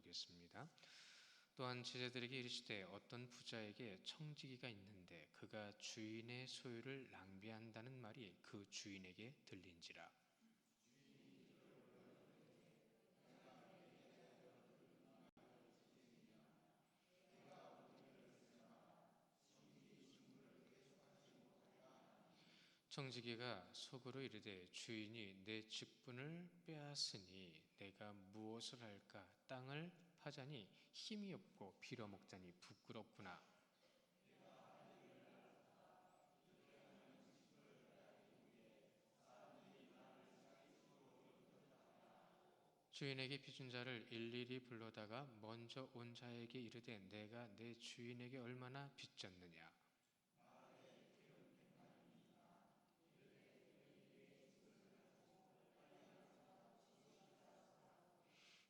보겠습니다. 또한 제자들에게 이르시되 어떤 부자에게 청지기가 있는데 그가 주인의 소유를 낭비한다는 말이 그 주인에게 들린지라. 청지기가 속으로 이르되 주인이 내 직분을 빼앗으니 내가 무엇을 할까? 땅을 파자니 힘이 없고 빌어먹자니 부끄럽구나. 주인에게 빚진 자를 일일이 불러다가 먼저 온 자에게 이르되 내가 내 주인에게 얼마나 빚졌느냐.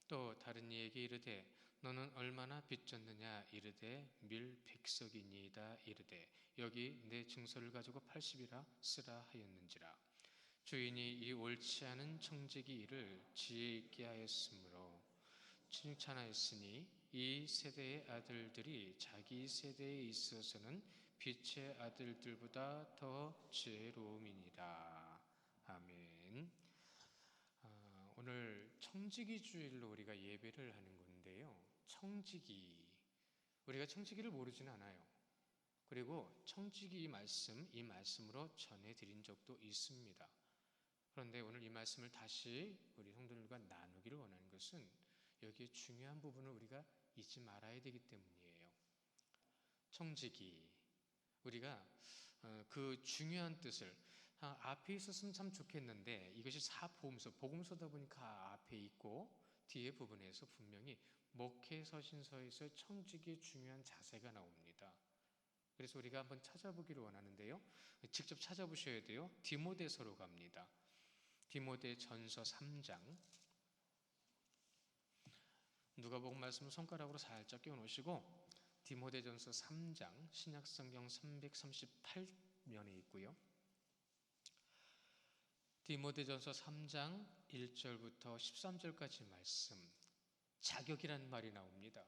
또 다른 이에게 이르되 너는 얼마나 빚졌느냐. 이르되 밀 100석이니이다. 이르되 여기 내 증서를 가지고 80이라 쓰라 하였는지라. 주인이 이 옳지 않은 청지기 일을 지혜 있게 하였으므로 칭찬하였으니 이 세대의 아들들이 자기 세대에 있어서는 빛의 아들들보다 더 지혜로움이니라. 아멘. 오늘 청지기 주일로 우리가 예배를 하는 건데요. 청지기, 우리가 청지기를 모르지는 않아요. 그리고 청지기 말씀, 이 말씀으로 전해드린 적도 있습니다. 그런데 오늘 이 말씀을 다시 우리 성도들과 나누기를 원하는 것은 여기에 중요한 부분을 우리가 잊지 말아야 되기 때문이에요. 청지기, 우리가 그 중요한 뜻을 앞에 있었으면 참 좋겠는데 이것이 사복음서, 복음서다 보니까 앞에 있고 뒤에 부분에서 분명히 목회서신서에서 청지기의 중요한 자세가 나옵니다. 그래서 우리가 한번 찾아보기를 원하는데요. 직접 찾아보셔야 돼요. 디모데서로 갑니다. 디모데전서 3장, 누가복음 말씀을 손가락으로 살짝 끼워 놓으시고 디모데전서 3장 신약성경 338면에 있고요. 디모데전서 3장 1절부터 13절까지 말씀, 자격이라는 말이 나옵니다.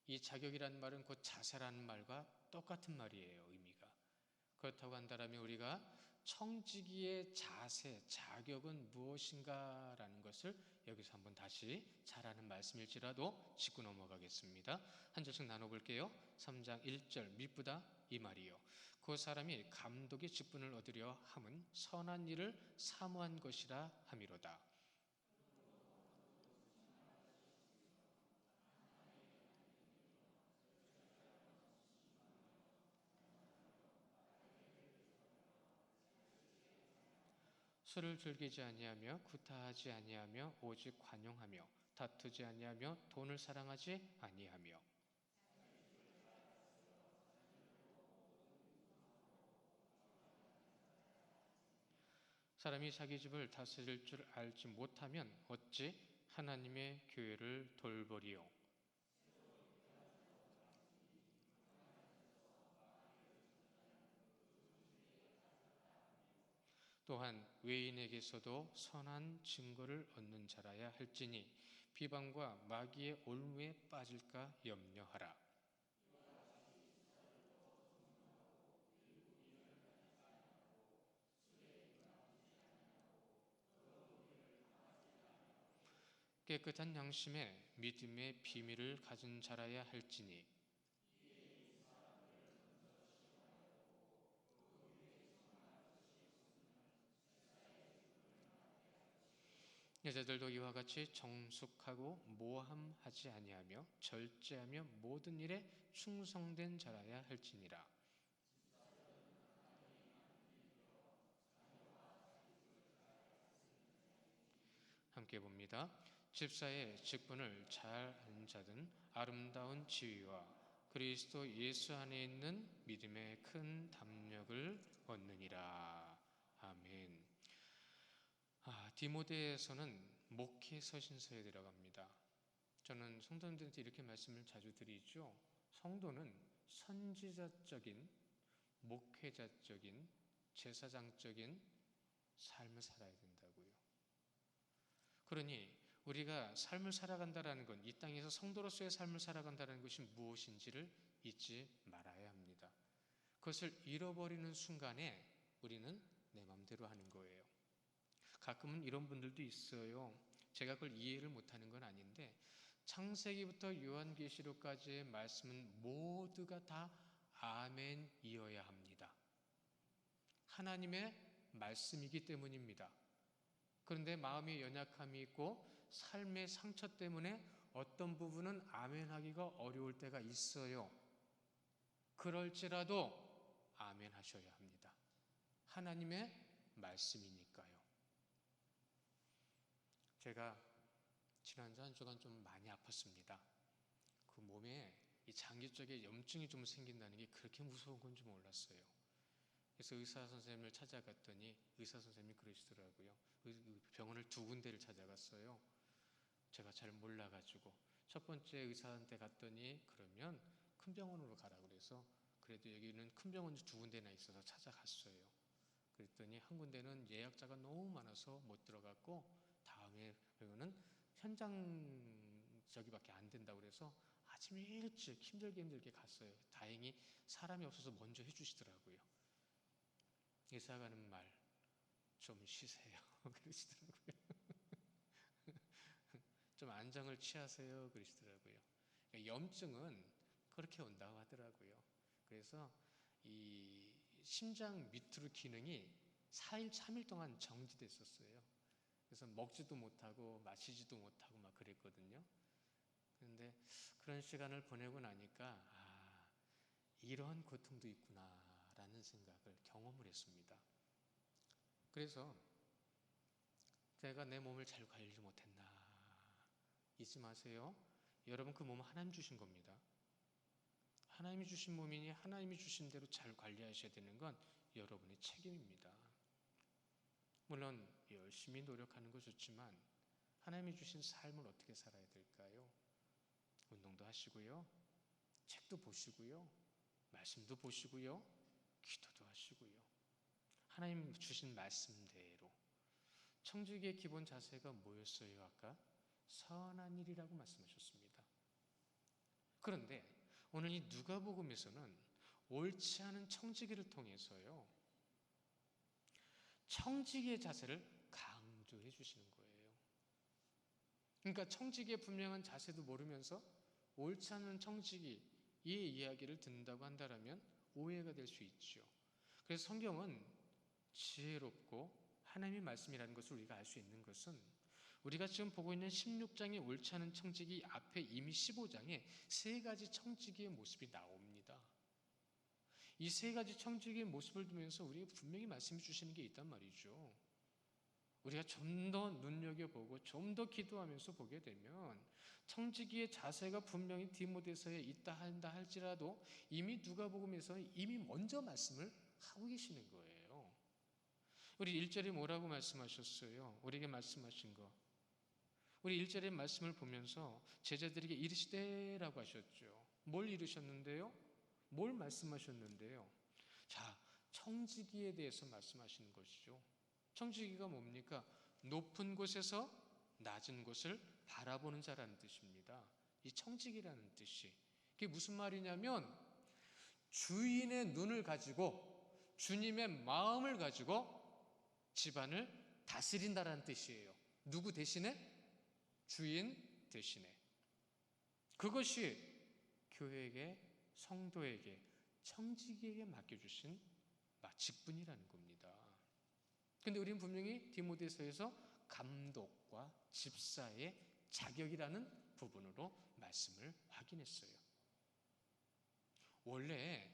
이 자격이라는 말은 곧 자세라는 말과 똑같은 말이에요. 의미가. 그렇다고 한다면 우리가 청지기의 자세, 자격은 무엇인가 라는 것을 여기서 한번 다시 잘 아는 말씀일지라도 짚고 넘어가겠습니다. 한 절씩 나눠볼게요. 3장 1절 미쁘다 이 말이요. 그 사람이 감독의 직분을 얻으려 함은 선한 일을 사모한 것이라 함이로다. 술을 즐기지 아니하며 구타하지 아니하며 오직 관용하며 다투지 아니하며 돈을 사랑하지 아니하며 사람이 자기 집을 다스릴 줄 알지 못하면 어찌 하나님의 교회를 돌보리요. 또한 외인에게서도 선한 증거를 얻는 자라야 할지니 비방과 마귀의 올무에 빠질까 염려하라. 깨끗한 양심에 믿음의 비밀을 가진 자라야 할지니 여자들도 이와 같이 정숙하고 모함하지 아니하며 절제하며 모든 일에 충성된 자라야 할지니라. 함께 봅니다. 집사의 직분을 잘 아는 자든 아름다운 지위와 그리스도 예수 안에 있는 믿음의 큰 담력을 얻느니라. 아멘. 디모데에서는 목회서신서에 들어갑니다. 저는 성도님들한테 이렇게 말씀을 자주 드리죠. 성도는 선지자적인, 목회자적인, 제사장적인 삶을 살아야 된다고요. 그러니 우리가 삶을 살아간다는 건, 이 땅에서 성도로서의 삶을 살아간다는 것이 무엇인지를 잊지 말아야 합니다. 그것을 잃어버리는 순간에 우리는 내 맘대로 하는 거예요. 가끔은 이런 분들도 있어요. 제가 그걸 이해를 못하는 건 아닌데, 창세기부터 요한계시록까지의 말씀은 모두가 다 아멘이어야 합니다. 하나님의 말씀이기 때문입니다. 그런데 마음의 연약함이 있고 삶의 상처 때문에 어떤 부분은 아멘하기가 어려울 때가 있어요. 그럴지라도 아멘하셔야 합니다. 하나님의 말씀이니까요. 제가 지난주 한 주간 좀 많이 아팠습니다. 그 몸에 이 장기 쪽에 염증이 좀 생긴다는 게 그렇게 무서운 건지 몰랐어요. 그래서 의사 선생님을 찾아갔더니 의사 선생님이 그러시더라고요. 병원을 2군데를 찾아갔어요. 제가 잘 몰라가지고 첫 번째 의사한테 갔더니 그러면 큰 병원으로 가라 그래서, 그래도 여기는 큰 병원이 2군데나 있어서 찾아갔어요. 그랬더니 한 군데는 예약자가 너무 많아서 못 들어갔고, 다음에 병원은 현장적이밖에 안 된다고 그래서 아침 일찍 힘들게 갔어요. 다행히 사람이 없어서 먼저 해주시더라고요. 의사가 하는 말, 좀 쉬세요 그러시더라고요. 좀 안정을 취하세요 그러시더라고요. 그러니까 염증은 그렇게 온다고 하더라고요. 그래서 이 심장 밑으로 기능이 4일, 3일 동안 정지됐었어요. 그래서 먹지도 못하고 마시지도 못하고 막 그랬거든요. 그런데 그런 시간을 보내고 나니까 이런 고통도 있구나라는 생각을 경험을 했습니다. 그래서 내가 내 몸을 잘 관리를 못했나, 잊지 마세요. 여러분, 그 몸은 하나님 주신 겁니다. 하나님이 주신 몸이니 하나님이 주신 대로 잘 관리하셔야 되는 건 여러분의 책임입니다. 물론 열심히 노력하는 거 좋지만 하나님이 주신 삶을 어떻게 살아야 될까요? 운동도 하시고요, 책도 보시고요, 말씀도 보시고요, 기도도 하시고요, 하나님 주신 말씀대로. 청지기의 기본 자세가 뭐였어요? 아까 선한 일이라고 말씀하셨습니다. 그런데 오늘 이 누가복음에서는 옳지 않은 청지기를 통해서요, 청지기의 자세를 강조해 주시는 거예요. 그러니까 청지기의 분명한 자세도 모르면서 옳지 않은 청지기의 이야기를 듣는다고 한다면 오해가 될 수 있죠. 그래서 성경은 지혜롭고 하나님의 말씀이라는 것을 우리가 알 수 있는 것은, 우리가 지금 보고 있는 16장의 옳지 않은 청지기 앞에 이미 15장에 3가지 청지기의 모습이 나옵니다. 이 3가지 청지기의 모습을 두면서 우리가 분명히 말씀해 주시는 게 있단 말이죠. 우리가 좀 더 눈여겨보고 좀 더 기도하면서 보게 되면 청지기의 자세가 분명히 디모데서에 있다 한다 할지라도 이미 누가복음에서 이미 먼저 말씀을 하고 계시는 거예요. 우리 1절에 뭐라고 말씀하셨어요? 우리에게 말씀하신 거. 우리 1절의 말씀을 보면서 제자들에게 이르시되라고 하셨죠. 뭘 이르셨는데요? 뭘 말씀하셨는데요? 자, 청지기에 대해서 말씀하시는 것이죠. 청지기가 뭡니까? 높은 곳에서 낮은 곳을 바라보는 자라는 뜻입니다. 이 청지기라는 뜻이, 그게 무슨 말이냐면 주인의 눈을 가지고 주님의 마음을 가지고 집안을 다스린다라는 뜻이에요. 누구 대신에? 주인 대신에. 그것이 교회에게, 성도에게, 청지기에게 맡겨주신 직분이라는 겁니다. 근데 우리는 분명히 디모데서에서 감독과 집사의 자격이라는 부분으로 말씀을 확인했어요. 원래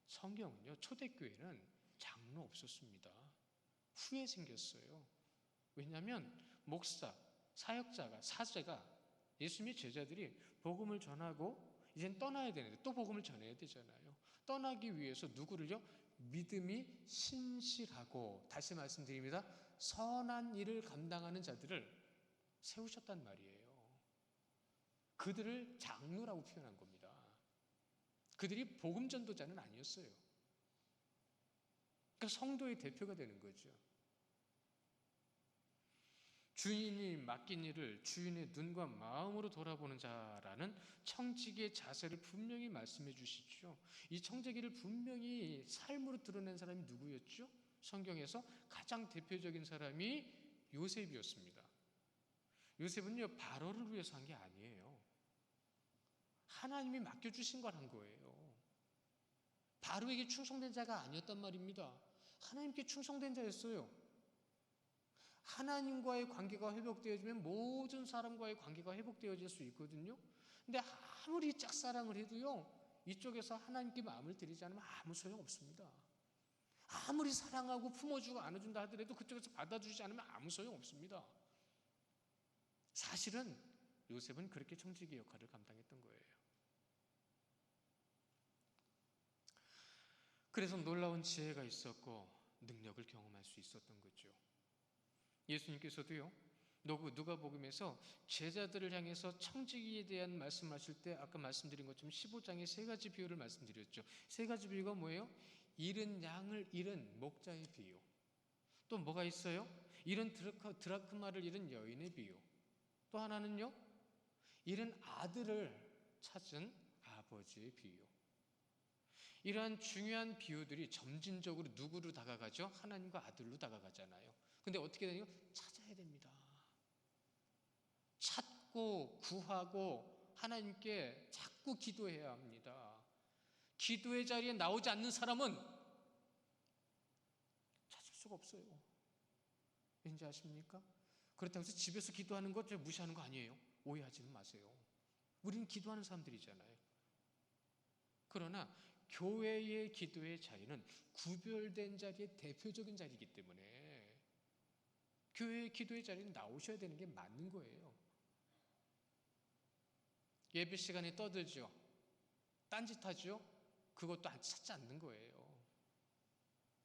성경은요, 초대교회는 장로 없었습니다. 후에 생겼어요. 왜냐하면 목사, 사역자가, 사제가, 예수님의 제자들이 복음을 전하고 이젠 떠나야 되는데 또 복음을 전해야 되잖아요. 떠나기 위해서 누구를요? 믿음이 신실하고, 다시 말씀드립니다, 선한 일을 감당하는 자들을 세우셨단 말이에요. 그들을 장로라고 표현한 겁니다. 그들이 복음 전도자는 아니었어요. 그러니까 성도의 대표가 되는 거죠. 주인이 맡긴 일을 주인의 눈과 마음으로 돌아보는 자라는 청지기의 자세를 분명히 말씀해 주시죠. 이 청지기를 분명히 삶으로 드러낸 사람이 누구였죠? 성경에서 가장 대표적인 사람이 요셉이었습니다. 요셉은요, 바로를 위해서 한 게 아니에요. 하나님이 맡겨주신 걸 한 거예요. 바로에게 충성된 자가 아니었단 말입니다. 하나님께 충성된 자였어요. 하나님과의 관계가 회복되어지면 모든 사람과의 관계가 회복되어질 수 있거든요. 근데 아무리 짝사랑을 해도요, 이쪽에서 하나님께 마음을 들이지 않으면 아무 소용없습니다. 아무리 사랑하고 품어주고 안아준다 하더라도 그쪽에서 받아주지 않으면 아무 소용없습니다. 사실은 요셉은 그렇게 청지기 역할을 감당했던 거예요. 그래서 놀라운 지혜가 있었고 능력을 경험할 수 있었던 거죠. 예수님께서도요, 누가복음에서 제자들을 향해서 청지기에 대한 말씀하실 때 아까 말씀드린 것처럼 15장에 세 가지 비유를 말씀드렸죠. 세 가지 비유가 뭐예요? 잃은 양을 잃은 목자의 비유. 또 뭐가 있어요? 잃은 드라크마를 잃은 여인의 비유. 또 하나는요, 잃은 아들을 찾은 아버지의 비유. 이러한 중요한 비유들이 점진적으로 누구로 다가가죠? 하나님과 아들로 다가가잖아요. 근데 어떻게 되냐면 찾아야 됩니다. 찾고 구하고 하나님께 자꾸 기도해야 합니다. 기도의 자리에 나오지 않는 사람은 찾을 수가 없어요. 왠지 아십니까? 그렇다고 해서 집에서 기도하는 것 무시하는 거 아니에요. 오해하지는 마세요. 우리는 기도하는 사람들이잖아요. 그러나 교회의 기도의 자리는 구별된 자리의 대표적인 자리이기 때문에 교회의 기도의 자리는 나오셔야 되는 게 맞는 거예요. 예배 시간에 떠들죠. 딴짓하죠. 그것도 찾지 않는 거예요.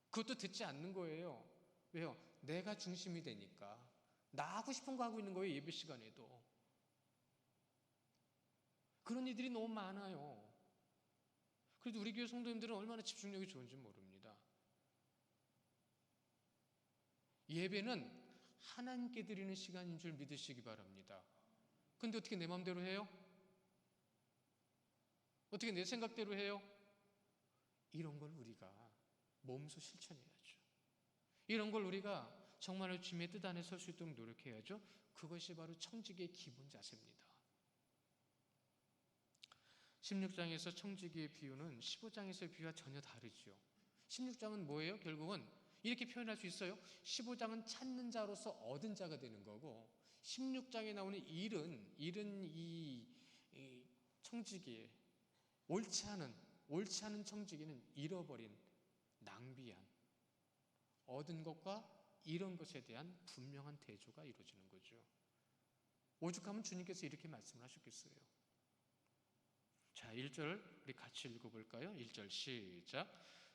그것도 듣지 않는 거예요. 왜요? 내가 중심이 되니까. 나 하고 싶은 거 하고 있는 거예요. 예배 시간에도. 그런 이들이 너무 많아요. 그래도 우리 교회 성도님들은 얼마나 집중력이 좋은지 모릅니다. 예배는 하나님께 드리는 시간인 줄 믿으시기 바랍니다. 근데 어떻게 내 마음대로 해요? 어떻게 내 생각대로 해요? 이런 걸 우리가 몸소 실천해야죠. 이런 걸 우리가 정말 주님의 뜻 안에 설 수 있도록 노력해야죠. 그것이 바로 청지기의 기본 자세입니다. 16장에서 청지기의 비유는 15장에서의 비유와 전혀 다르죠. 16장은 뭐예요? 결국은 이렇게 표현할 수 있어요. 15장은 찾는 자로서 얻은 자가 되는 거고 16장에 나오는 잃은 이 청지기의 옳지 않은 청지기는 잃어버린, 낭비한, 얻은 것과 잃은 것에 대한 분명한 대조가 이루어지는 거죠. 오죽하면 주님께서 이렇게 말씀을 하셨겠어요. 자, 1절 우리 같이 읽어볼까요? 1절 시작.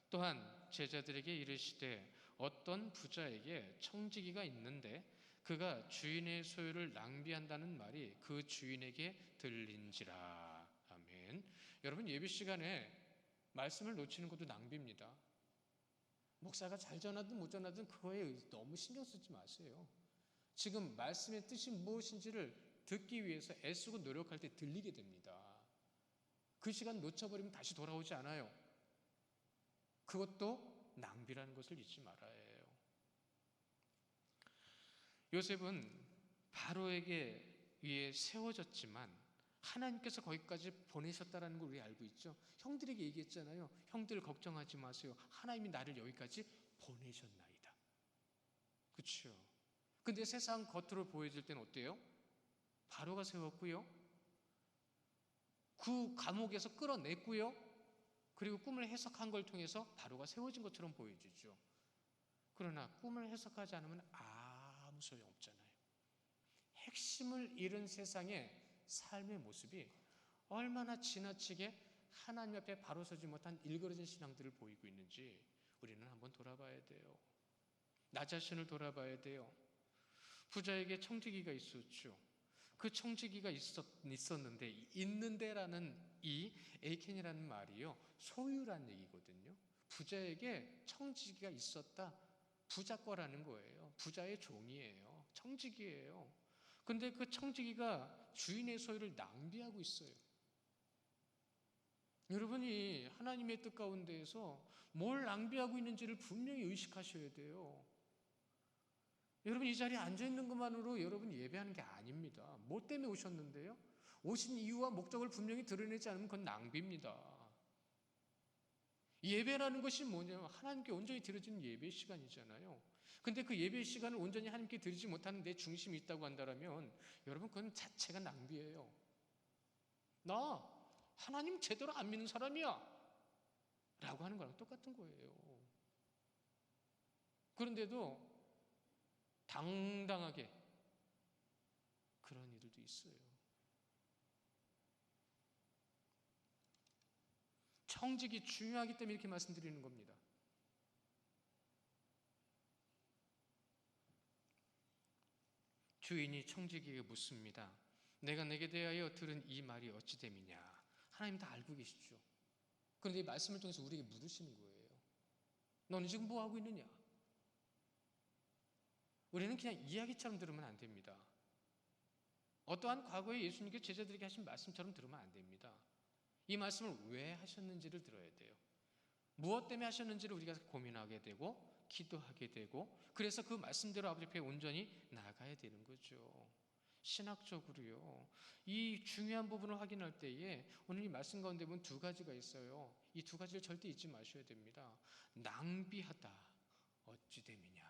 또한 제자들에게 이르시되 어떤 부자에게 청지기가 있는데 그가 주인의 소유를 낭비한다는 말이 그 주인에게 들린지라. 아멘. 여러분, 예배 시간에 말씀을 놓치는 것도 낭비입니다. 목사가 잘 전하든 못 전하든 그거에 너무 신경 쓰지 마세요. 지금 말씀의 뜻이 무엇인지를 듣기 위해서 애쓰고 노력할 때 들리게 됩니다. 그 시간 놓쳐버리면 다시 돌아오지 않아요. 그것도 낭비라는 것을 잊지 말아야 해요. 요셉은 바로에게 위해 세워졌지만 하나님께서 거기까지 보내셨다는 걸 우리 알고 있죠. 형들에게 얘기했잖아요. 형들 걱정하지 마세요. 하나님이 나를 여기까지 보내셨나이다. 그렇죠. 근데 세상 겉으로 보여질 때는 어때요? 바로가 세웠고요. 그 감옥에서 끌어냈고요. 그리고 꿈을 해석한 걸 통해서 바로가 세워진 것처럼 보여지죠. 그러나 꿈을 해석하지 않으면 아무 소용없잖아요. 핵심을 잃은 세상의 삶의 모습이 얼마나 지나치게 하나님 앞에 바로 서지 못한 일그러진 신앙들을 보이고 있는지 우리는 한번 돌아봐야 돼요. 나 자신을 돌아봐야 돼요. 부자에게 청지기가 있었죠. 그 청지기가 있었는데, 있는데라는 이 에이켄이라는 말이요, 소유란 얘기거든요. 부자에게 청지기가 있었다. 부자 거라는 거예요. 부자의 종이에요. 청지기예요. 근데 그 청지기가 주인의 소유를 낭비하고 있어요. 여러분이 하나님의 뜻 가운데에서 뭘 낭비하고 있는지를 분명히 의식하셔야 돼요. 여러분 이 자리에 앉아 있는 것만으로 여러분 예배하는 게 아닙니다. 뭐 때문에 오셨는데요? 오신 이유와 목적을 분명히 드러내지 않으면 그건 낭비입니다. 예배라는 것이 뭐냐면 하나님께 온전히 드려지는 예배 시간이잖아요. 근데 그 예배 시간을 온전히 하나님께 드리지 못하는 내 중심이 있다고 한다면 여러분 그건 자체가 낭비예요. 나 하나님 제대로 안 믿는 사람이야 라고 하는 거랑 똑같은 거예요. 그런데도 당당하게 그런 이들도 있어요. 청직이 중요하기 때문에 이렇게 말씀드리는 겁니다. 주인이 청지기에게 묻습니다. 내가 내게 대하여 들은 이 말이 어찌 됨이냐. 하나님 다 알고 계시죠. 그런데 이 말씀을 통해서 우리에게 물으시는 거예요. 너는 지금 뭐 하고 있느냐? 우리는 그냥 이야기처럼 들으면 안 됩니다. 어떠한 과거에 예수님께서 제자들에게 하신 말씀처럼 들으면 안 됩니다. 이 말씀을 왜 하셨는지를 들어야 돼요. 무엇 때문에 하셨는지를 우리가 고민하게 되고 기도하게 되고 그래서 그 말씀대로 아버지 앞에 온전히 나아가야 되는 거죠. 신학적으로요. 이 중요한 부분을 확인할 때에 오늘 이 말씀 가운데 보면 두 가지가 있어요. 이 두 가지를 절대 잊지 마셔야 됩니다. 낭비하다 어찌 됨이냐.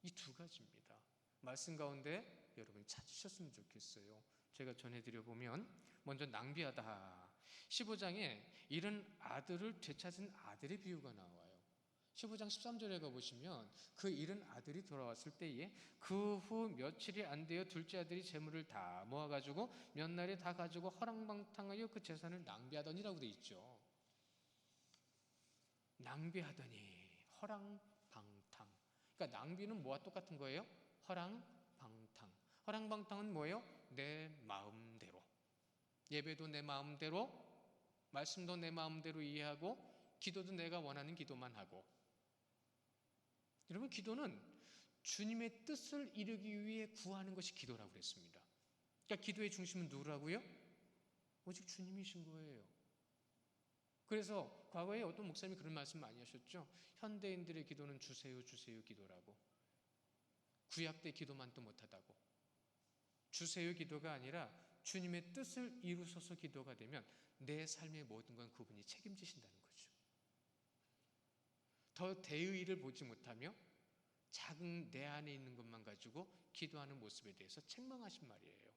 이 두 가지입니다. 말씀 가운데 여러분 찾으셨으면 좋겠어요. 제가 전해드려 보면 먼저 낭비하다. 15장에 잃은 아들을 되찾은 아들의 비유가 나와요. 15장 13절에 가보시면 그 잃은 아들이 돌아왔을 때에 그 후 며칠이 안 되어 둘째 아들이 재물을 다 모아가지고 몇 날에 다 가지고 허랑방탕하여 그 재산을 낭비하더니라고 돼 있죠. 낭비하더니 허랑방탕. 그러니까 낭비는 뭐와 똑같은 거예요? 허랑방탕. 허랑방탕은 뭐예요? 내 마음대로. 예배도 내 마음대로, 말씀도 내 마음대로 이해하고 기도도 내가 원하는 기도만 하고. 여러분 기도는 주님의 뜻을 이루기 위해 구하는 것이 기도라고 그랬습니다. 그러니까 기도의 중심은 누구라고요? 오직 주님이신 거예요. 그래서 과거에 어떤 목사님이 그런 말씀 많이 하셨죠. 현대인들의 기도는 주세요 주세요 기도라고. 구약 때 기도만 또 못하다고. 주세요 기도가 아니라 주님의 뜻을 이루소서 기도가 되면 내 삶의 모든 건 그분이 책임지신다는 거죠. 더 대의를 보지 못하며 작은 내 안에 있는 것만 가지고 기도하는 모습에 대해서 책망하신 말이에요.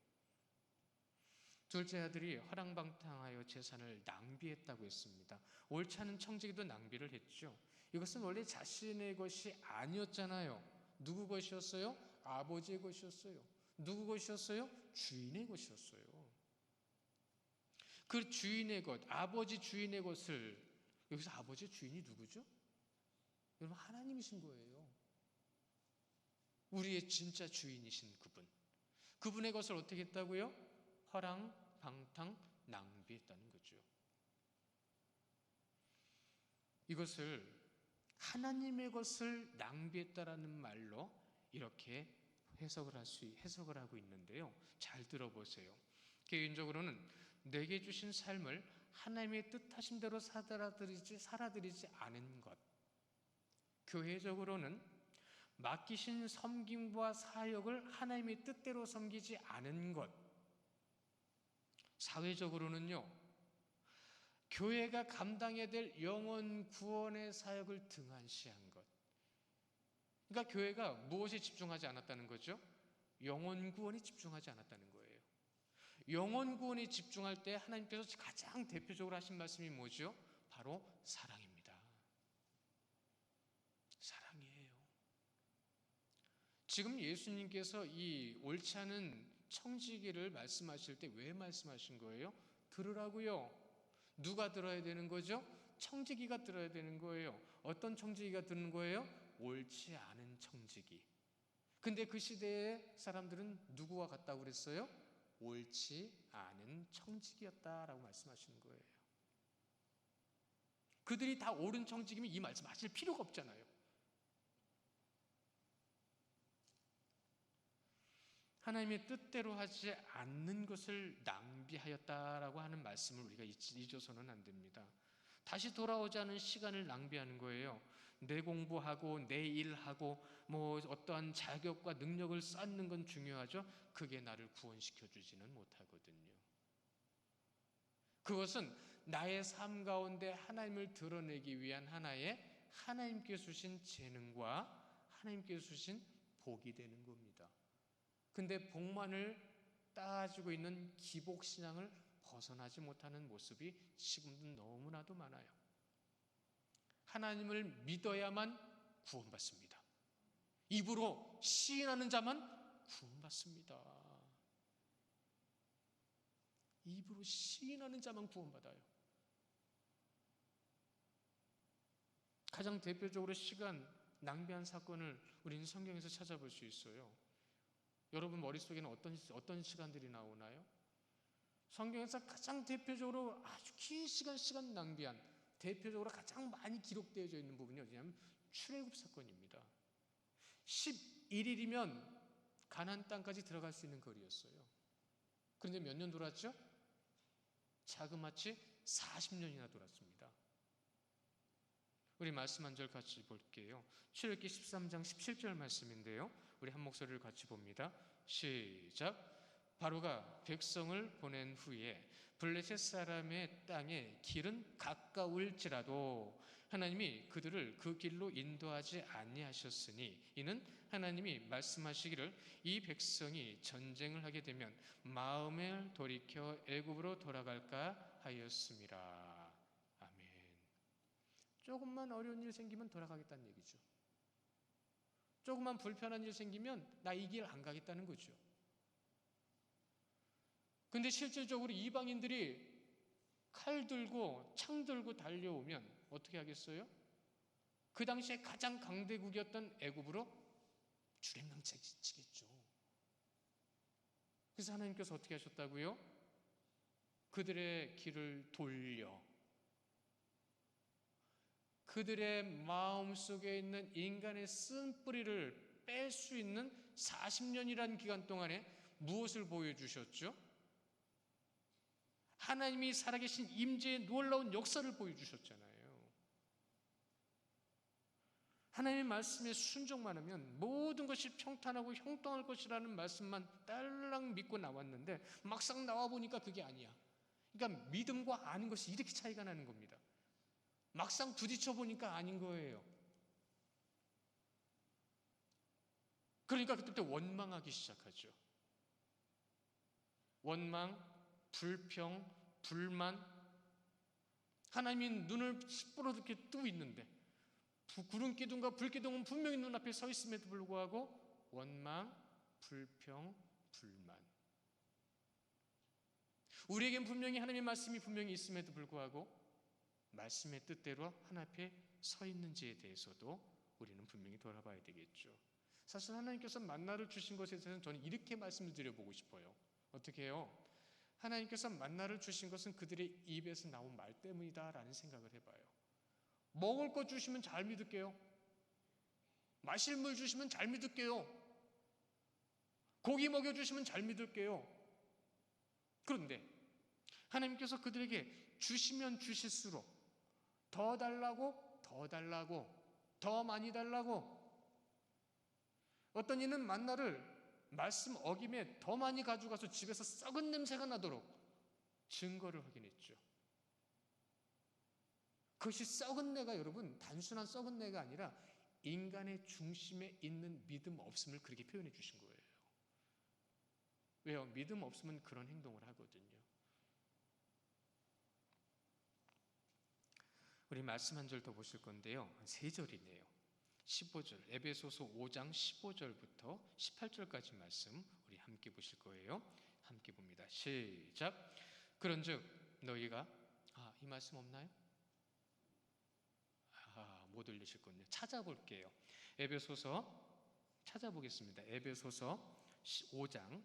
둘째 아들이 허랑방탕하여 재산을 낭비했다고 했습니다. 옳지 않은 청지기도 낭비를 했죠. 이것은 원래 자신의 것이 아니었잖아요. 누구 것이었어요? 아버지의 것이었어요. 누구 것이었어요? 주인의 것이었어요. 그 주인의 것, 아버지 주인의 것을, 여기서 아버지의 주인이 누구죠? 여러분 하나님이신 거예요. 우리의 진짜 주인이신 그분. 그분의 것을 어떻게 했다고요? 허랑방탕 낭비했다는 거죠. 이것을 하나님의 것을 낭비했다라는 말로 이렇게 해석을 하고 있는데요. 잘 들어보세요. 개인적으로는 내게 주신 삶을 하나님의 뜻하신 대로 살아들이지 않은 것. 교회적으로는 맡기신 섬김과 사역을 하나님의 뜻대로 섬기지 않은 것. 사회적으로는요. 교회가 감당해야 될 영혼 구원의 사역을 등한시한 것. 그러니까 교회가 무엇에 집중하지 않았다는 거죠? 영혼 구원에 집중하지 않았다는 거예요. 영혼 구원에 집중할 때 하나님께서 가장 대표적으로 하신 말씀이 뭐죠? 바로 사랑입니다. 사랑이에요. 지금 예수님께서 이 옳지 않은 청지기를 말씀하실 때 왜 말씀하신 거예요? 들으라고요. 누가 들어야 되는 거죠? 청지기가 들어야 되는 거예요. 어떤 청지기가 듣는 거예요? 옳지 않은 청지기. 근데 그 시대의 사람들은 누구와 같다고 그랬어요? 옳지 않은 청지기였다라고 말씀하시는 거예요. 그들이 다 옳은 청지기면 이 말씀 하실 필요가 없잖아요. 하나님의 뜻대로 하지 않는 것을 낭비하였다라고 하는 말씀을 우리가 잊어서는 안 됩니다. 다시 돌아오지 않은 시간을 낭비하는 거예요. 내 공부하고 내 일하고 어떠한 자격과 능력을 쌓는 건 중요하죠. 그게 나를 구원시켜 주지는 못하거든요. 그것은 나의 삶 가운데 하나님을 드러내기 위한 하나님께서 주신 재능과 하나님께서 주신 복이 되는 겁니다. 근데 복만을 따지고 있는 기복신앙을 벗어나지 못하는 모습이 지금도 너무나도 많아요. 하나님을 믿어야만 구원받습니다. 입으로 시인하는 자만 구원받습니다. 입으로 시인하는 자만 구원받아요. 가장 대표적으로 시간 낭비한 사건을 우리는 성경에서 찾아볼 수 있어요. 여러분 머릿속에는 어떤 시간들이 나오나요? 성경에서 가장 대표적으로 아주 긴 시간 낭비한, 대표적으로 가장 많이 기록되어져 있는 부분이 어디냐면 출애굽 사건입니다. 11일이면 가나안 땅까지 들어갈 수 있는 거리였어요. 그런데 몇 년 돌았죠? 자그마치 40년이나 돌았습니다. 우리 말씀 한 절 같이 볼게요. 출애굽기 13장 17절 말씀인데요, 우리 한 목소리를 같이 봅니다. 시작. 바로가 백성을 보낸 후에 블레셋 사람의 땅에 길은 가까울지라도 하나님이 그들을 그 길로 인도하지 아니하셨으니 이는 하나님이 말씀하시기를 이 백성이 전쟁을 하게 되면 마음을 돌이켜 애굽으로 돌아갈까 하였습니다. 아멘. 조금만 어려운 일 생기면 돌아가겠다는 얘기죠. 조금만 불편한 일 생기면 나 이 길 안 가겠다는 거죠. 근데 실질적으로 이방인들이 칼 들고 창 들고 달려오면 어떻게 하겠어요? 그 당시에 가장 강대국이었던 애굽으로 주랭랑치겠죠. 그래서 하나님께서 어떻게 하셨다고요? 그들의 길을 돌려 그들의 마음속에 있는 인간의 쓴뿌리를 뺄 수 있는 40년이라는 기간 동안에 무엇을 보여주셨죠? 하나님이 살아계신 임재의 놀라운 역사를 보여주셨잖아요. 하나님의 말씀에 순종만 하면 모든 것이 평탄하고 형통할 것이라는 말씀만 딸랑 믿고 나왔는데 막상 나와보니까 그게 아니야. 그러니까 믿음과 아는 것이 이렇게 차이가 나는 겁니다. 막상 부딪혀 보니까 아닌 거예요. 그러니까 그때부터 원망하기 시작하죠. 원망, 불평, 불만. 하나님이 눈을 시뻘겋게 뜨고 있는데 구름 기둥과 불 기둥은 분명히 눈앞에 서 있음에도 불구하고 원망, 불평, 불만. 우리에겐 분명히 하나님의 말씀이 분명히 있음에도 불구하고 말씀의 뜻대로 하나님 앞에 서 있는지에 대해서도 우리는 분명히 돌아봐야 되겠죠. 사실 하나님께서 만나를 주신 것에 대해서는 저는 이렇게 말씀을 드려보고 싶어요. 어떻게 해요? 하나님께서 만나를 주신 것은 그들의 입에서 나온 말 때문이다라는 생각을 해봐요. 먹을 것 주시면 잘 믿을게요. 마실 물 주시면 잘 믿을게요. 고기 먹여주시면 잘 믿을게요. 그런데 하나님께서 그들에게 주시면 주실수록 더 달라고 더 많이 달라고, 어떤 이는 만나를 말씀 어김에 더 많이 가져가서 집에서 썩은 냄새가 나도록 증거를 하긴 했죠. 그것이 썩은 내가 여러분 단순한 썩은 내가 아니라 인간의 중심에 있는 믿음 없음을 그렇게 표현해 주신 거예요. 왜요? 믿음 없으면 그런 행동을 하거든요. 우리 말씀 한 절 더 보실 건데요, 3절이네요 15절, 에베소서 5장 15절부터 18절까지 말씀 우리 함께 보실 거예요. 함께 봅니다. 시작. 그런즉 너희가 이 말씀 없나요? 못 올리실 건데 찾아볼게요. 에베소서 찾아보겠습니다. 에베소서 5장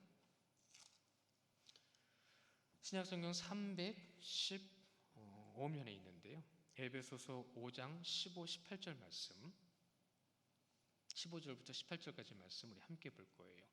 신약성경 315면에 있는데요, 에베소서 5장 15, 18절 말씀, 15절부터 18절까지 말씀 우리 함께 볼 거예요.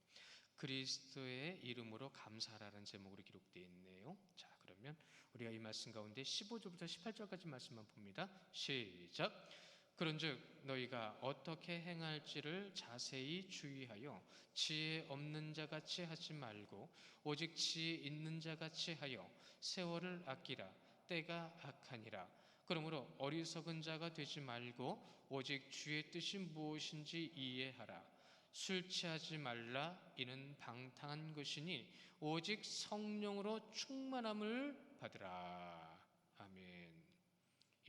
그리스도의 이름으로 감사하라는 제목으로 기록되어 있네요. 자, 그러면 우리가 이 말씀 가운데 15절부터 18절까지 말씀만 봅니다. 시작. 그런즉 너희가 어떻게 행할지를 자세히 주의하여 지혜 없는 자같이 하지 말고 오직 지혜 있는 자같이 하여 세월을 아끼라. 때가 악하니라. 그러므로 어리석은 자가 되지 말고 오직 주의 뜻이 무엇인지 이해하라. 술 취하지 말라. 이는 방탕한 것이니 오직 성령으로 충만함을 받으라. 아멘.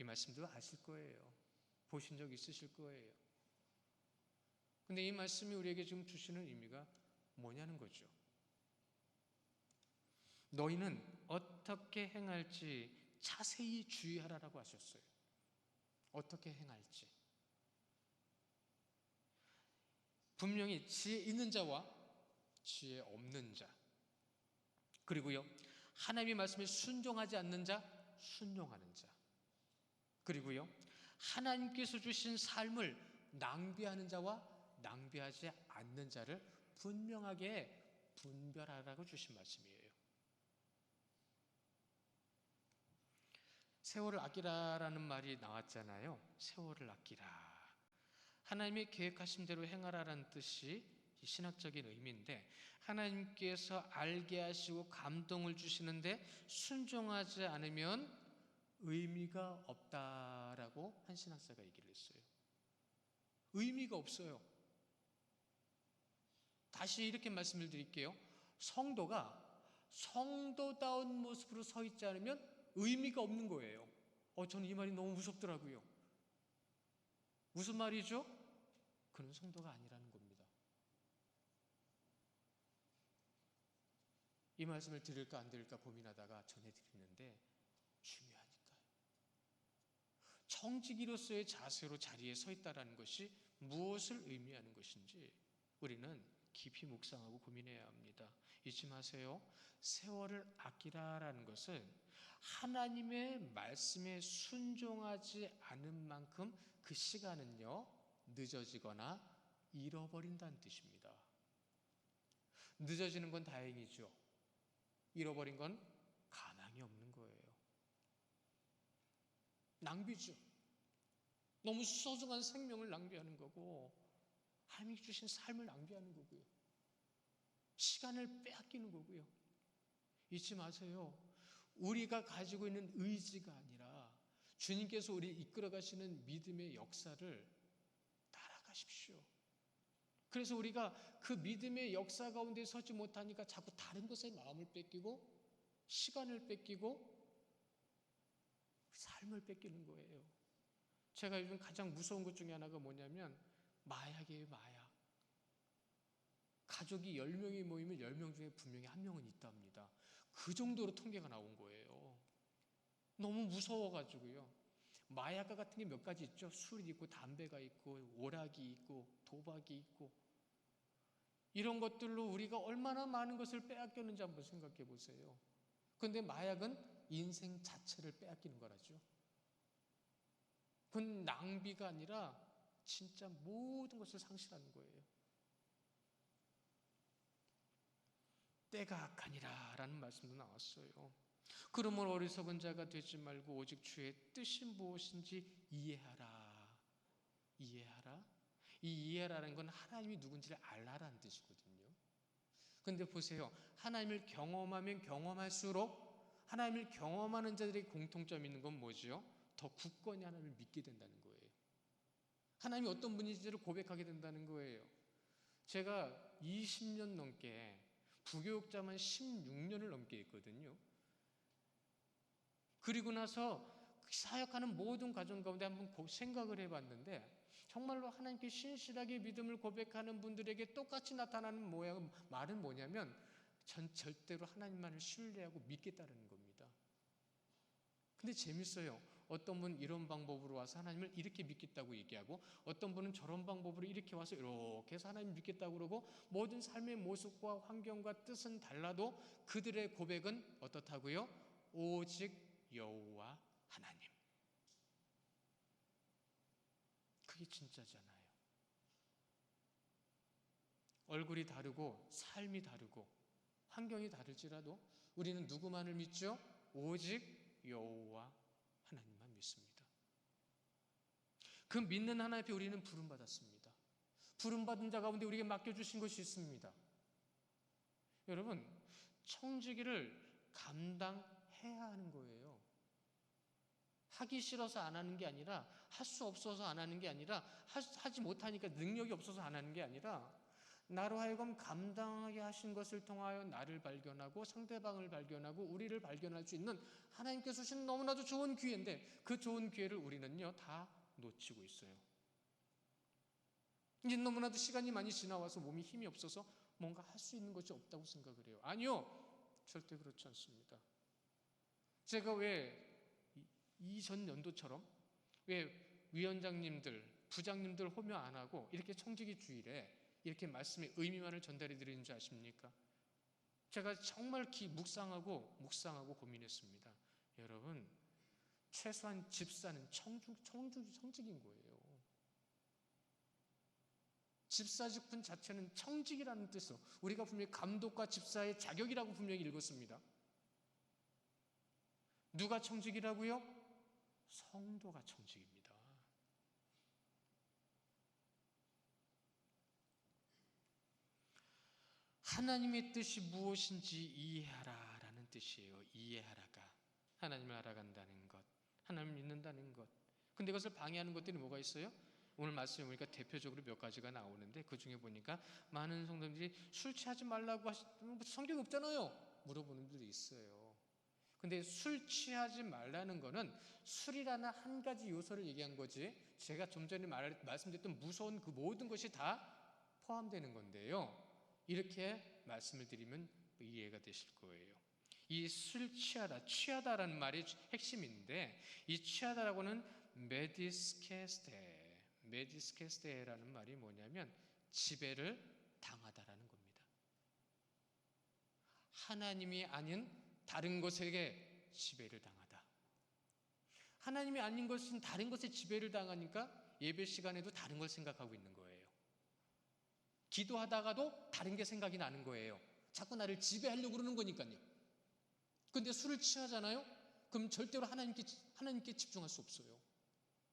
이 말씀도 아실 거예요. 보신 적 있으실 거예요. 근데 이 말씀이 우리에게 지금 주시는 의미가 뭐냐는 거죠. 너희는 어떻게 행할지 자세히 주의하라라고 하셨어요. 어떻게 행할지. 분명히 지혜 있는 자와 지혜 없는 자, 그리고요 하나님의 말씀에 순종하지 않는 자, 순종하는 자, 그리고요 하나님께서 주신 삶을 낭비하는 자와 낭비하지 않는 자를 분명하게 분별하라고 주신 말씀이에요. 세월을 아끼라라는 말이 나왔잖아요. 세월을 아끼라. 하나님의 계획하신 대로 행하라라는 뜻이 신학적인 의미인데, 하나님께서 알게 하시고 감동을 주시는데 순종하지 않으면 의미가 없다라고 한 신학자가 얘기를 했어요. 의미가 없어요. 다시 이렇게 말씀을 드릴게요. 성도가 성도다운 모습으로 서 있지 않으면 의미가 없는 거예요. 저는 이 말이 너무 무섭더라고요. 무슨 말이죠? 그는 성도가 아니라는 겁니다. 이 말씀을 드릴까 안 드릴까 고민하다가 전해드리는데 중요하니까요. 청지기로서의 자세로 자리에 서 있다는 것이 무엇을 의미하는 것인지 우리는 깊이 묵상하고 고민해야 합니다. 잊지 마세요. 세월을 아끼라라는 것은 하나님의 말씀에 순종하지 않은 만큼 그 시간은요 늦어지거나 잃어버린다는 뜻입니다. 늦어지는 건 다행이죠. 잃어버린 건 가망이 없는 거예요. 낭비죠. 너무 소중한 생명을 낭비하는 거고 하나님이 주신 삶을 낭비하는 거고요. 시간을 빼앗기는 거고요. 잊지 마세요. 우리가 가지고 있는 의지가 아니라 주님께서 우리를 이끌어 가시는 믿음의 역사를 따라가십시오. 그래서 우리가 그 믿음의 역사 가운데 서지 못하니까 자꾸 다른 것에 마음을 뺏기고 시간을 뺏기고 삶을 뺏기는 거예요. 제가 요즘 가장 무서운 것 중에 하나가 뭐냐면 마약이에요. 마약. 가족이 10명이 모이면 10명 중에 분명히 한 명은 있답니다. 그 정도로 통계가 나온 거예요. 너무 무서워가지고요. 마약과 같은 게 몇 가지 있죠. 술이 있고 담배가 있고 오락이 있고 도박이 있고, 이런 것들로 우리가 얼마나 많은 것을 빼앗겼는지 한번 생각해 보세요. 그런데 마약은 인생 자체를 빼앗기는 거라죠. 그건 낭비가 아니라 진짜 모든 것을 상실하는 거예요. 때가 악하니라 라는 말씀도 나왔어요. 그러므로 어리석은 자가 되지 말고 오직 주의 뜻이 무엇인지 이해하라. 이해하라. 이 이해라는 건 하나님이 누군지를 알라라는 뜻이거든요. 그런데 보세요. 하나님을 경험하면 경험할수록 하나님을 경험하는 자들의 공통점이 있는 건 뭐지요? 더 굳건히 하나님을 믿게 된다는 거예요. 하나님이 어떤 분인지를 고백하게 된다는 거예요. 제가 20년 넘게 부교육자만 16년을 넘게 했거든요. 그리고 나서 사역하는 모든 과정 가운데 한번 생각을 해봤는데 정말로 하나님께 신실하게 믿음을 고백하는 분들에게 똑같이 나타나는 말은 뭐냐면 전 절대로 하나님만을 신뢰하고 믿겠다는 겁니다. 근데 재밌어요. 어떤 분은 이런 방법으로 와서 하나님을 이렇게 믿겠다고 얘기하고 어떤 분은 저런 방법으로 이렇게 와서 이렇게 해서 하나님 믿겠다고 그러고 모든 삶의 모습과 환경과 뜻은 달라도 그들의 고백은 어떻다고요? 오직 여호와 하나님. 그게 진짜잖아요. 얼굴이 다르고 삶이 다르고 환경이 다를지라도 우리는 누구만을 믿죠? 오직 여호와 하나님만 믿습니다. 그 믿는 하나님 앞에 우리는 부름받았습니다. 부름받은 자 가운데 우리에게 맡겨주신 것이 있습니다. 여러분, 청지기를 감당해야 하는 거예요. 하기 싫어서 안 하는 게 아니라, 할 수 없어서 안 하는 게 아니라, 하지 못하니까 능력이 없어서 안 하는 게 아니라, 나로 하여금 감당하게 하신 것을 통하여 나를 발견하고 상대방을 발견하고 우리를 발견할 수 있는 하나님께서 주신 너무나도 좋은 기회인데, 그 좋은 기회를 우리는요 다 놓치고 있어요. 이제 너무나도 시간이 많이 지나와서 몸이 힘이 없어서 뭔가 할 수 있는 것이 없다고 생각을 해요. 아니요, 절대 그렇지 않습니다. 제가 왜 이전 연도처럼 왜 위원장님들, 부장님들 호명 안 하고 이렇게 청지기 주일에 이렇게 말씀의 의미만을 전달해 드리는 줄 아십니까? 제가 정말 묵상하고 고민했습니다. 여러분, 최소한 집사는 청직인 거예요. 집사 직분 자체는 청직이라는 뜻으로 우리가 분명히 감독과 집사의 자격이라고 분명히 읽었습니다. 누가 청직이라고요? 성도가 청직입니다. 하나님의 뜻이 무엇인지 이해하라 라는 뜻이에요. 이해하라가 하나님을 알아간다는 것, 하나님을 믿는다는 것. 근데 이것을 방해하는 것들이 뭐가 있어요? 오늘 말씀해 보니까 대표적으로 몇 가지가 나오는데, 그 중에 보니까 많은 성도들이 술 취하지 말라고 성경이 없잖아요 물어보는 분들이 있어요. 근데 술 취하지 말라는 거는 술이라는 한 가지 요소를 얘기한 거지, 제가 좀 전에 말씀드렸던 무서운 그 모든 것이 다 포함되는 건데요. 이렇게 말씀을 드리면 이해가 되실 거예요. 이 술 취하다라는 말이 핵심인데, 이 취하다라고는 메디스케스테라는 말이 뭐냐면 지배를 당하다라는 겁니다. 하나님이 아닌 다른 것에게 지배를 당하다. 하나님이 아닌 것은 다른 것에 지배를 당하니까 예배 시간에도 다른 걸 생각하고 있는 거예요. 기도하다가도 다른 게 생각이 나는 거예요. 자꾸 나를 지배하려고 그러는 거니까요. 근데 술을 취하잖아요? 그럼 절대로 하나님께 집중할 수 없어요.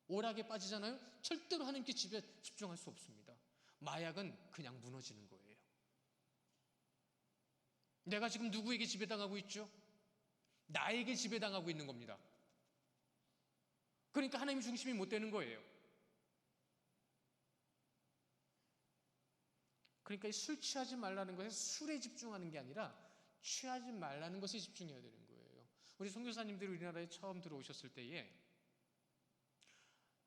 오락에 빠지잖아요? 절대로 하나님께 집중할 수 없습니다. 마약은 그냥 무너지는 거예요. 내가 지금 누구에게 지배당하고 있죠? 나에게 지배당하고 있는 겁니다. 그러니까 하나님 중심이 못 되는 거예요. 그러니까 술 취하지 말라는 것에 술에 집중하는 게 아니라 취하지 말라는 것에 집중해야 되는 거예요. 우리 선교사님들이 우리나라에 처음 들어오셨을 때에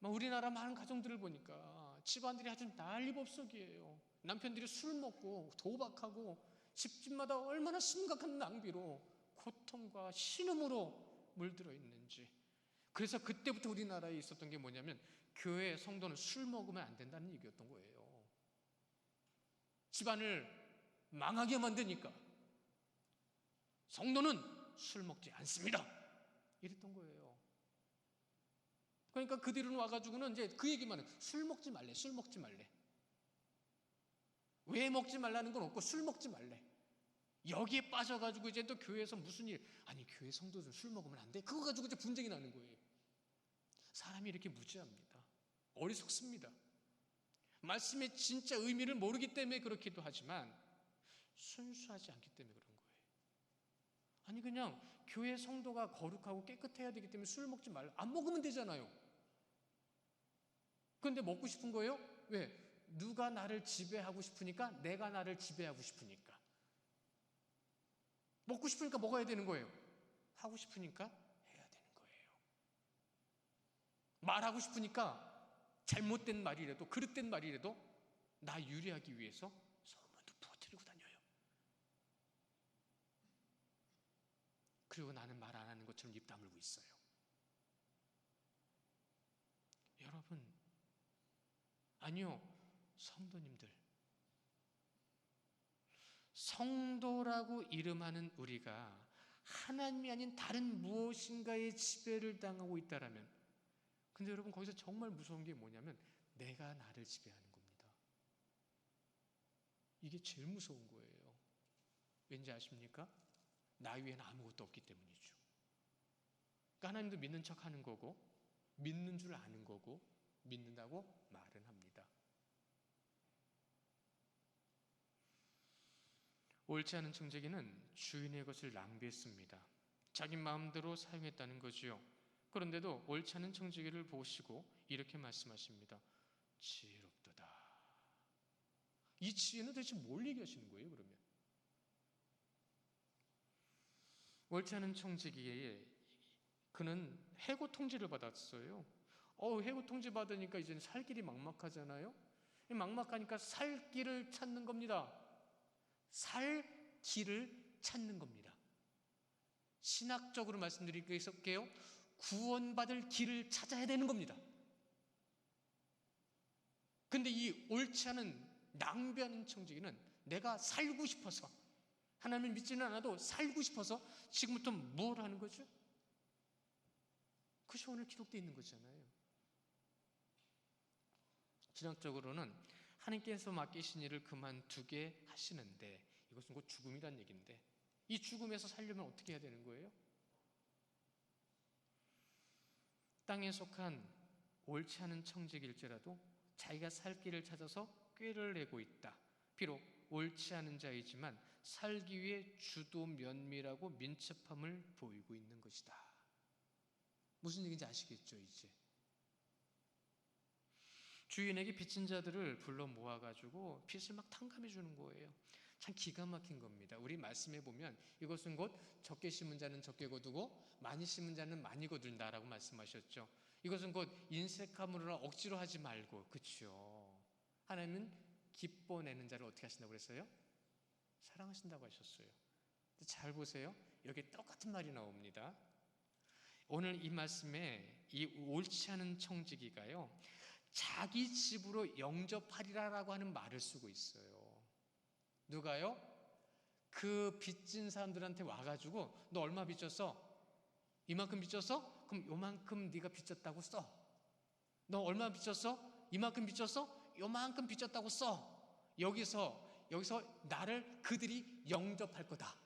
우리나라 많은 가정들을 보니까 집안들이 아주 난리법석이에요. 남편들이 술 먹고 도박하고 집집마다 얼마나 심각한 낭비로 고통과 신음으로 물들어 있는지. 그래서 그때부터 우리나라에 있었던 게 뭐냐면 교회 성도는 술 먹으면 안 된다는 얘기였던 거예요. 집안을 망하게 만드니까 성도는 술 먹지 않습니다, 이랬던 거예요. 그러니까 그 뒤로는 와가지고는 이제 그 얘기만 해요. 술 먹지 말래, 술 먹지 말래. 왜 먹지 말라는 건 없고 술 먹지 말래. 여기에 빠져가지고 이제 또 교회에서 무슨 일, 아니 교회 성도들 술 먹으면 안 돼, 그거 가지고 이제 분쟁이 나는 거예요. 사람이 이렇게 무지합니다. 어리석습니다. 말씀의 진짜 의미를 모르기 때문에 그렇기도 하지만 순수하지 않기 때문에 그런 거예요. 아니 그냥 교회 성도가 거룩하고 깨끗해야 되기 때문에 술 먹지 말라, 안 먹으면 되잖아요. 그런데 먹고 싶은 거예요? 왜? 누가 나를 지배하고 싶으니까, 내가 나를 지배하고 싶으니까. 먹고 싶으니까 먹어야 되는 거예요. 하고 싶으니까 해야 되는 거예요. 말하고 싶으니까 잘못된 말이라도 그릇된 말이라도 나 유리하기 위해서 소문도 퍼뜨리고 다녀요. 그리고 나는 말 안 하는 것처럼 입 다물고 있어요. 여러분, 아니요, 성도님들, 성도라고 이름하는 우리가 하나님이 아닌 다른 무엇인가의 지배를 당하고 있다라면, 근데 여러분 거기서 정말 무서운 게 뭐냐면 내가 나를 지배하는 겁니다. 이게 제일 무서운 거예요. 왠지 아십니까? 나 위에는 아무것도 없기 때문이죠. 그러니까 하나님도 믿는 척 하는 거고, 믿는 줄 아는 거고, 믿는다고 말은 합니다. 옳지 않은 청지기는 주인의 것을 낭비했습니다. 자기 마음대로 사용했다는 거지요. 그런데도 옳지 않은 청지기를 보시고 이렇게 말씀하십니다. 지혜롭도다. 이 지혜는 도대체 뭘 얘기하시는 거예요, 그러면? 옳지 않은 청지기에 그는 해고 통지를 받았어요. 해고 통지 받으니까 이제 살 길이 막막하잖아요. 막막하니까 살 길을 찾는 겁니다. 살 길을 찾는 겁니다. 신학적으로 말씀드릴게요. 구원받을 길을 찾아야 되는 겁니다. 근데 이 옳지 않은 낭비하는 청지기는 내가 살고 싶어서, 하나님을 믿지는 않아도 살고 싶어서 지금부터 뭘 하는 거죠? 그것이 오늘 기록되어 있는 거잖아요. 신학적으로는 하나님께서 맡기신 일을 그만두게 하시는데, 이것은 곧 죽음이란 얘기인데, 이 죽음에서 살려면 어떻게 해야 되는 거예요? 땅에 속한 옳지 않은 청지기일지라도 자기가 살 길을 찾아서 꾀를 내고 있다. 비록 옳지 않은 자이지만 살기 위해 주도 면밀하고 민첩함을 보이고 있는 것이다. 무슨 얘기인지 아시겠죠, 이제? 주인에게 빚진 자들을 불러 모아가지고 빚을 막 탕감해 주는 거예요. 참 기가 막힌 겁니다. 우리 말씀해 보면 이것은 곧 적게 심은 자는 적게 거두고 많이 심은 자는 많이 거둔다라고 말씀하셨죠. 이것은 곧 인색함으로나 억지로 하지 말고, 그렇죠? 하나님은 기뻐내는 자를 어떻게 하신다고 그랬어요? 사랑하신다고 하셨어요. 잘 보세요. 여기 똑같은 말이 나옵니다. 오늘 이 말씀에 이 옳지 않은 청지기가요, 자기 집으로 영접하리라라고 하는 말을 쓰고 있어요. 누가요? 그 빚진 사람들한테 와가지고 너 얼마 빚졌어? 이만큼 빚졌어? 그럼 요만큼 네가 빚졌다고 써. 너 얼마 빚졌어? 이만큼 빚졌어? 요만큼 빚졌다고 써. 여기서 나를 그들이 영접할 거다.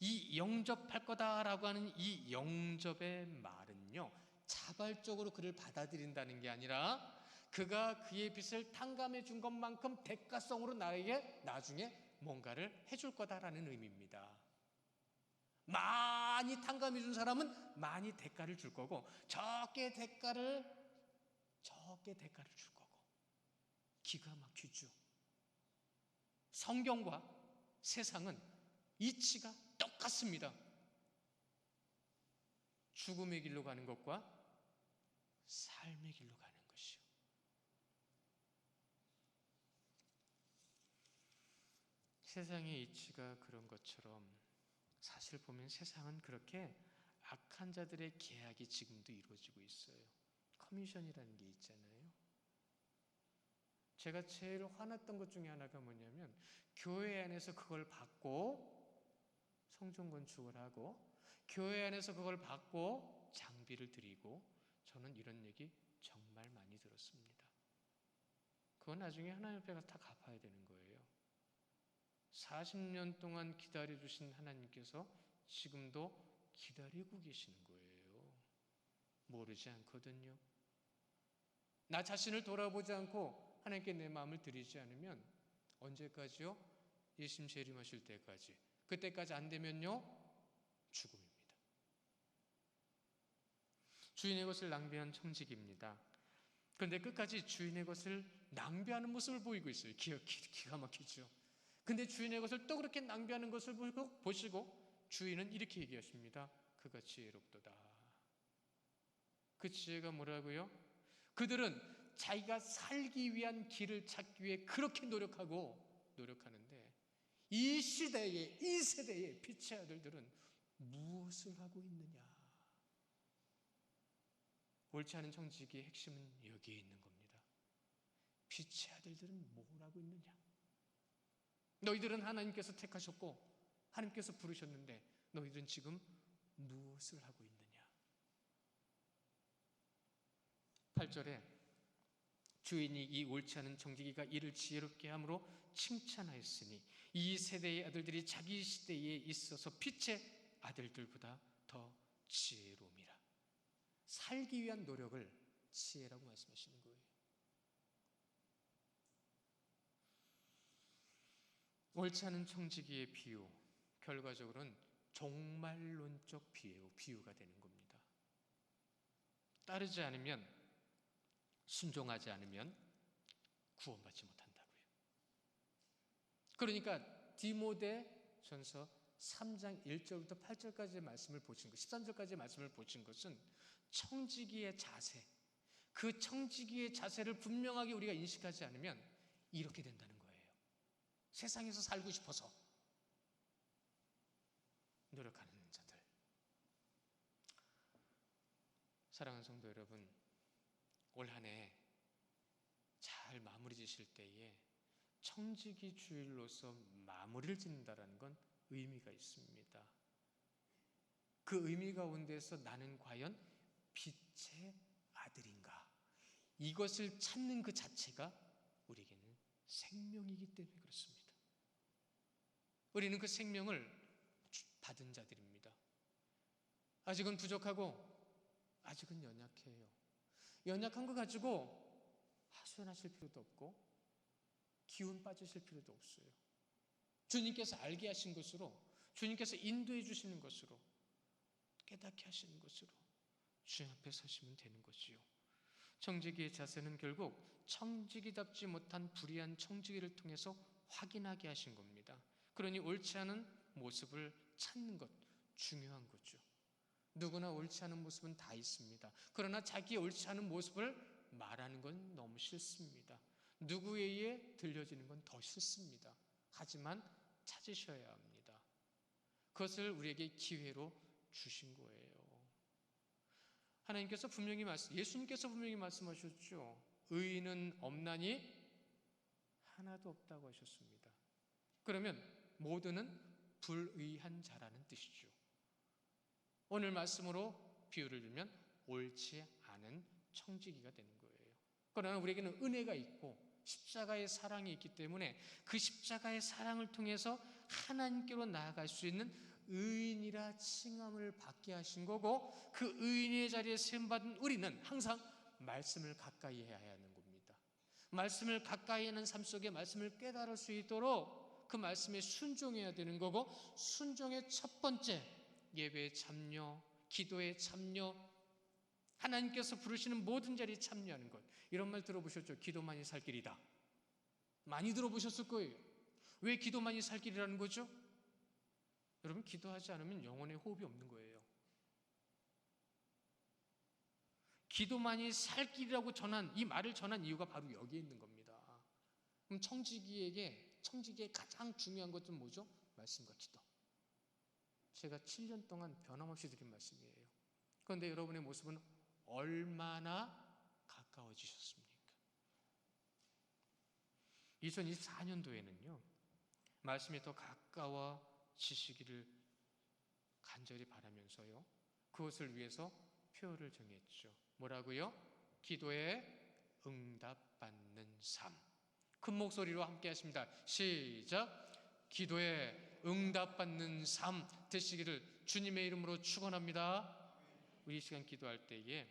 이 영접할 거다라고 하는 이 영접의 말은요, 자발적으로 그를 받아들인다는 게 아니라 그가 그의 빚을 탕감해 준 것만큼 대가성으로 나에게 나중에 뭔가를 해줄 거다라는 의미입니다. 많이 탕감해 준 사람은 많이 대가를 줄 거고, 적게 대가를 줄 거고. 기가 막히죠. 성경과 세상은 이치가 똑같습니다. 죽음의 길로 가는 것과 삶의 길로 가는 것이요. 세상의 이치가 그런 것처럼 사실 보면 세상은 그렇게 악한 자들의 계약이 지금도 이루어지고 있어요. 커미션이라는 게 있잖아요. 제가 제일 화났던 것 중에 하나가 뭐냐면, 교회 안에서 그걸 받고 성전 건축을 하고, 교회 안에서 그걸 받고 장비를 드리고, 저는 이런 얘기 정말 많이 들었습니다. 그건 나중에 하나님 앞에 가서 다 갚아야 되는 거예요. 40년 동안 기다려주신 하나님께서 지금도 기다리고 계시는 거예요. 모르지 않거든요. 나 자신을 돌아보지 않고 하나님께 내 마음을 드리지 않으면 언제까지요? 예수님 재림하실 때까지. 그때까지 안 되면요, 죽음입니다. 주인의 것을 낭비한 청지기입니다. 그런데 끝까지 주인의 것을 낭비하는 모습을 보이고 있어요. 기가 막히죠. 근데 주인의 것을 또 그렇게 낭비하는 것을 보시고 주인은 이렇게 얘기하십니다. 그가 지혜롭도다. 그 지혜가 뭐라고요? 그들은 자기가 살기 위한 길을 찾기 위해 그렇게 노력하는데, 이 시대에, 이 세대의 빛의 아들들은 무엇을 하고 있느냐? 옳지 않은 청지기의 핵심은 여기에 있는 겁니다. 빛의 아들들은 뭘 하고 있느냐? 너희들은 하나님께서 택하셨고 하나님께서 부르셨는데 너희들은 지금 무엇을 하고 있느냐? 8절에 주인이 이 옳지 않은 청지기가 이를 지혜롭게 함으로 칭찬하였으니 이 세대의 아들들이 자기 시대에 있어서 빛의 아들들보다 더 지혜로움이라. 살기 위한 노력을 지혜라고 말씀하시는 거예요. 옳지 않은 청지기의 비유, 결과적으로는 종말론적 비유가 되는 겁니다. 따르지 않으면, 순종하지 않으면 구원받지 못한다고요. 그러니까 디모데전서 3장 1절부터 8절까지의 말씀을 보신 것, 13절까지의 말씀을 보신 것은 청지기의 자세, 그 청지기의 자세를 분명하게 우리가 인식하지 않으면 이렇게 된다는 거예요. 세상에서 살고 싶어서 노력하는 자들. 사랑하는 성도 여러분, 올 한 해 잘 마무리 지실 때에 청지기 주일로서 마무리를 짓는다는 건 의미가 있습니다. 그 의미 가운데서 나는 과연 빛의 아들인가? 이것을 찾는 그 자체가 우리에게는 생명이기 때문에 그렇습니다. 우리는 그 생명을 받은 자들입니다. 아직은 부족하고 아직은 연약해요. 연약한 거 가지고 하소연하실 필요도 없고 기운 빠지실 필요도 없어요. 주님께서 알게 하신 것으로, 주님께서 인도해 주시는 것으로, 깨닫게 하시는 것으로 주님 앞에 서시면 되는 거지요. 청지기의 자세는 결국 청지기답지 못한 불의한 청지기를 통해서 확인하게 하신 겁니다. 그러니 옳지 않은 모습을 찾는 것, 중요한 거죠. 누구나 옳지 않은 모습은 다 있습니다. 그러나 자기의 옳지 않은 모습을 말하는 건 너무 싫습니다. 누구에 의해 들려지는 건 더 싫습니다. 하지만 찾으셔야 합니다. 그것을 우리에게 기회로 주신 거예요. 하나님께서 분명히 예수님께서 분명히 말씀하셨죠. 의인은 없나니 하나도 없다고 하셨습니다. 그러면 모두는 불의한 자라는 뜻이죠. 오늘 말씀으로 비유를 들면 옳지 않은 청지기가 되는 거예요. 그러나 우리에게는 은혜가 있고 십자가의 사랑이 있기 때문에 그 십자가의 사랑을 통해서 하나님께로 나아갈 수 있는 의인이라 칭함을 받게 하신 거고, 그 의인의 자리에 세움받은 우리는 항상 말씀을 가까이 해야 하는 겁니다. 말씀을 가까이 하는 삶 속에 말씀을 깨달을 수 있도록 그 말씀에 순종해야 되는 거고, 순종의 첫 번째 예배에 참여, 기도에 참여, 하나님께서 부르시는 모든 자리에 참여하는 것. 이런 말 들어보셨죠? 기도만이 살 길이다. 많이 들어보셨을 거예요. 왜 기도만이 살 길이라는 거죠? 여러분, 기도하지 않으면 영혼의 호흡이 없는 거예요. 기도만이 살 길이라고 이 말을 전한 이유가 바로 여기에 있는 겁니다. 그럼 청지기의 가장 중요한 것은 뭐죠? 말씀과 기도. 제가 7년 동안 변함없이 드린 말씀이에요. 그런데 여러분의 모습은 얼마나 가까워지셨습니까? 2024년도에는요, 말씀이 더 가까워지시기를 간절히 바라면서요, 그것을 위해서 표를 정했죠. 뭐라고요? 기도에 응답받는 삶. 큰 목소리로 함께 하십니다. 시작. 기도에 응답받는 삶 되시기를 주님의 이름으로 축원합니다. 우리 이 시간 기도할 때에